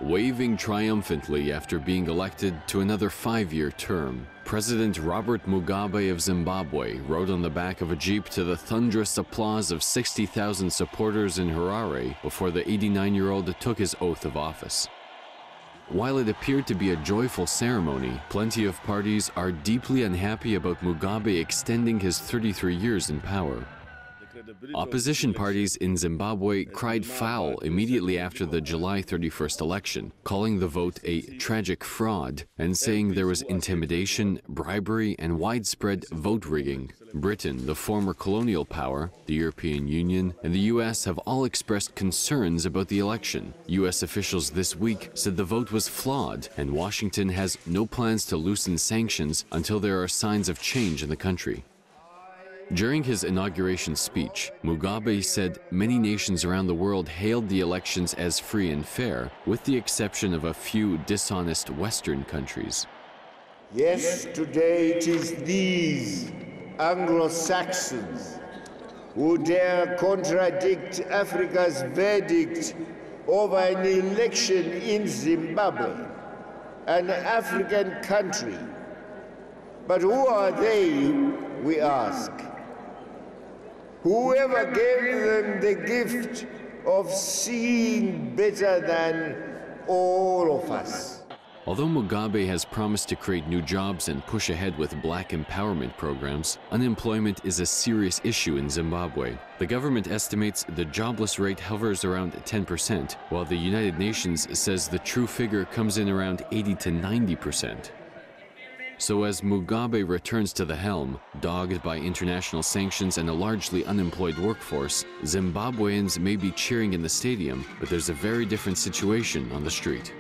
Waving triumphantly after being elected to another 5-year term, President Robert Mugabe of Zimbabwe rode on the back of a jeep to the thunderous applause of 60,000 supporters in Harare before the 89-year-old took his oath of office. While it appeared to be a joyful ceremony, plenty of parties are deeply unhappy about Mugabe extending his 33 years in power. Opposition parties in Zimbabwe cried foul immediately after the July 31st election, calling the vote a tragic fraud and saying there was intimidation, bribery, and widespread vote rigging. Britain, the former colonial power, the European Union, and the US have all expressed concerns about the election. US officials this week said the vote was flawed, and Washington has no plans to loosen sanctions until there are signs of change in the country. During his inauguration speech, Mugabe said many nations around the world hailed the elections as free and fair, with the exception of a few dishonest Western countries. Yes, today it is these Anglo-Saxons who dare contradict Africa's verdict over an election in Zimbabwe, an African country. But who are they, we ask? Whoever gave them the gift of seeing better than all of us. Although Mugabe has promised to create new jobs and push ahead with black empowerment programs, unemployment is a serious issue in Zimbabwe. The government estimates the jobless rate hovers around 10%, while the United Nations says the true figure comes in around 80 to 90%. So as Mugabe returns to the helm, dogged by international sanctions and a largely unemployed workforce, Zimbabweans may be cheering in the stadium, but there's a very different situation on the street.